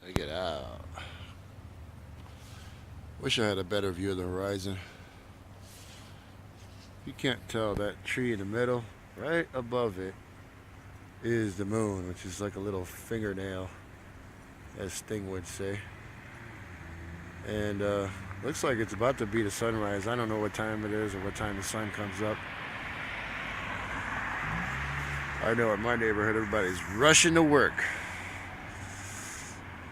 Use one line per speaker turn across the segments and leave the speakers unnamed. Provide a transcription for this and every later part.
Check it out. Wish I had a better view of the horizon. You can't tell that tree in the middle, right above it, is the moon, which is like a little fingernail, as Sting would say. And looks like it's about to be the sunrise. I don't know what time it is or what time the sun comes up. I know in my neighborhood everybody's rushing to work.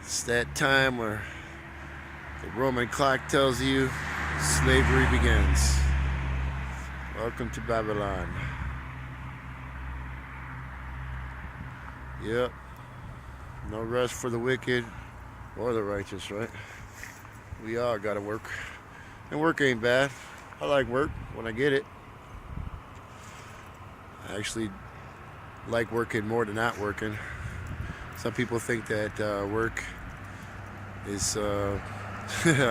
It's that time where the Roman clock tells you slavery begins. Welcome to Babylon. Yep. No rest for the wicked or the righteous, right? We all gotta work. And work ain't bad. I like work when I get it. I actually like working more than not working. Some people think that work is, I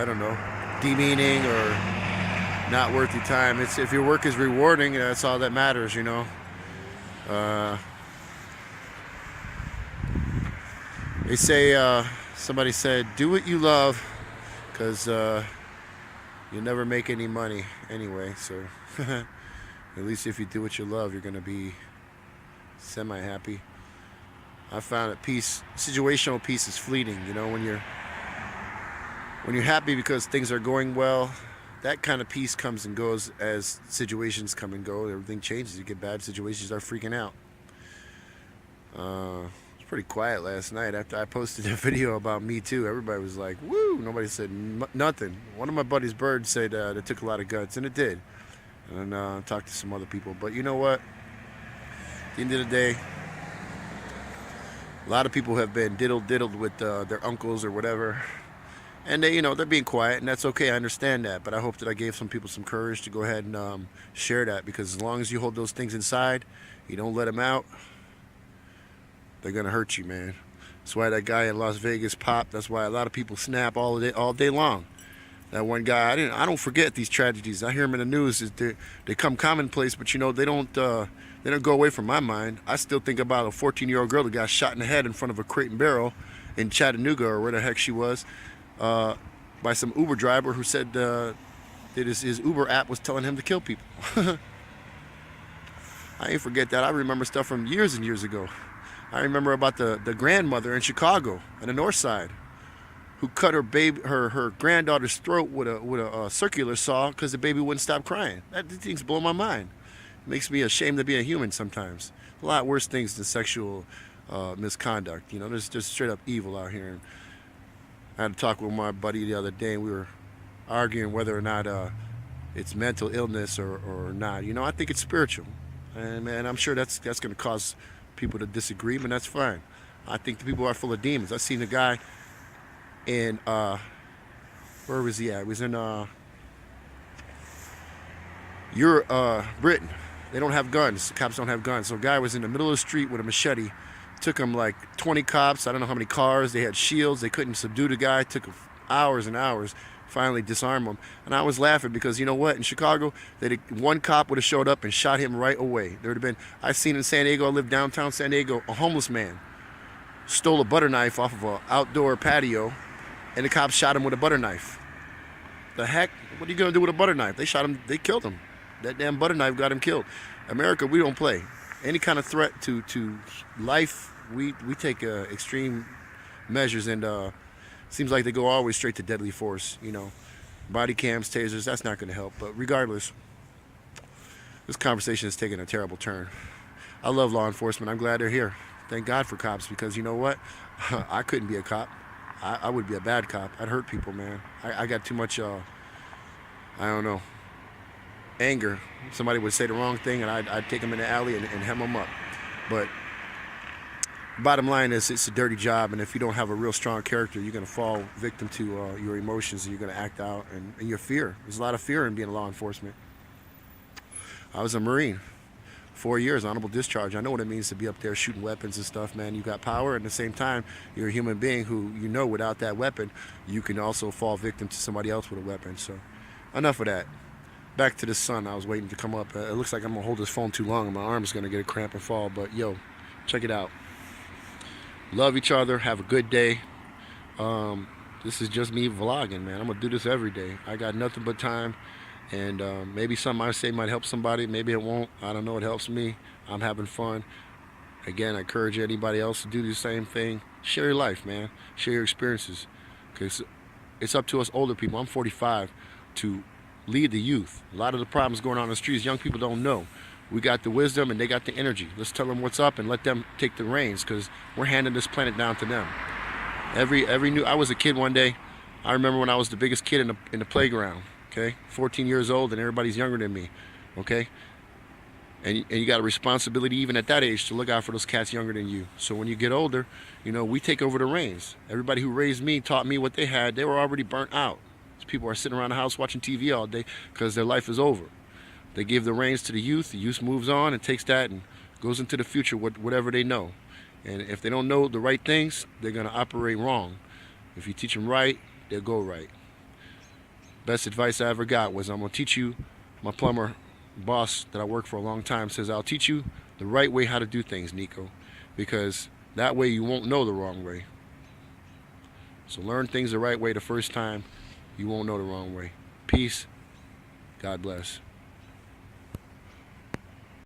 don't know, demeaning or not worth your time. It's if your work is rewarding, that's all that matters, you know. Uh, they say, somebody said, do what you love, because you'll never make any money anyway. So at least if you do what you love, you're gonna be semi-happy. I found that peace, situational peace, is fleeting. You know, when you're happy because things are going well, that kind of peace comes and goes as situations come and go. Everything changes. You get bad situations, start freaking out. It was pretty quiet last night after I posted a video about Me Too. Everybody was like, "Woo!" Nobody said nothing. One of my buddies, Bird, said it took a lot of guts, and it did. And talked to some other people, but you know what? At the end of the day, a lot of people have been diddled with their uncles or whatever, and they're being quiet, and that's okay. I understand that, but I hope that I gave some people some courage to go ahead and share that, because as long as you hold those things inside, you don't let them out, they're gonna hurt you, man. That's why that guy in Las Vegas popped. That's why a lot of people snap all day long. That one guy, I don't forget these tragedies. I hear them in the news. They come commonplace, but they don't go away from my mind. I still think about a 14-year-old girl that got shot in the head in front of a Crate and Barrel in Chattanooga, or where the heck she was, by some Uber driver who said that his Uber app was telling him to kill people. I ain't forget that. I remember stuff from years and years ago. I remember about the grandmother in Chicago on the north side who cut her granddaughter's throat with a circular saw because the baby wouldn't stop crying. That thing's blow my mind. It makes me ashamed to be a human sometimes. A lot worse things than sexual misconduct. There's just straight up evil out here. And I had to talk with my buddy the other day, and we were arguing whether or not it's mental illness or not. I think it's spiritual, and man, I'm sure that's going to cause people to disagree, but that's fine. I think the people are full of demons. I seen a guy in where was he at? He was in Britain. They don't have guns. The cops don't have guns. So a guy was in the middle of the street with a machete. Took him like 20 cops. I don't know how many cars. They had shields. They couldn't subdue the guy. Took hours and hours. Finally disarm him. And I was laughing because you know what? In Chicago, one cop would have showed up and shot him right away. There would have been. I seen in San Diego. I lived downtown San Diego. A homeless man stole a butter knife off of an outdoor patio, and the cops shot him with a butter knife. The heck? What are you gonna do with a butter knife? They shot him. They killed him. That damn butter knife got him killed. America, we don't play. Any kind of threat to life, we take extreme measures, and seems like they go always straight to deadly force. Body cams, tasers. That's not going to help. But regardless, this conversation has taken a terrible turn. I love law enforcement. I'm glad they're here. Thank God for cops, because you know what? I couldn't be a cop. I would be a bad cop. I'd hurt people, man. I got too much. I don't know. Anger. Somebody would say the wrong thing, and I'd take them in the alley and hem them up. But bottom line is, it's a dirty job, and if you don't have a real strong character, you're going to fall victim to your emotions, and you're going to act out, and your fear. There's a lot of fear in being law enforcement. I was a Marine. 4 years, honorable discharge. I know what it means to be up there shooting weapons and stuff, man. You got power, and at the same time, you're a human being who, without that weapon, you can also fall victim to somebody else with a weapon. So enough of that. Back to the sun. I was waiting to come up. It looks like I'm going to hold this phone too long and my arm's going to get a cramp and fall. But, yo, check it out. Love each other. Have a good day. This is just me vlogging, man. I'm gonna do this every day. I got nothing but time, and maybe something I say might help somebody. Maybe it won't. I don't know. It helps me. I'm having fun. Again, I encourage anybody else to do the same thing. Share your life, man. Share your experiences, because it's up to us older people. I'm 45 to lead the youth. A lot of the problems going on in the streets, young people don't know. We got the wisdom and they got the energy. Let's tell them what's up and let them take the reins, because we're handing this planet down to them. I was a kid one day. I remember when I was the biggest kid in the playground. Okay, 14 years old, and everybody's younger than me. Okay, and you got a responsibility even at that age to look out for those cats younger than you. So when you get older, we take over the reins. Everybody who raised me taught me what they had. They were already burnt out. These people are sitting around the house watching TV all day because their life is over. They give the reins to the youth. The youth moves on and takes that and goes into the future with whatever they know. And if they don't know the right things, they're going to operate wrong. If you teach them right, they'll go right. Best advice I ever got was, I'm going to teach you. My plumber boss that I worked for a long time says, I'll teach you the right way how to do things, Nico, because that way you won't know the wrong way. So learn things the right way the first time. You won't know the wrong way. Peace. God bless.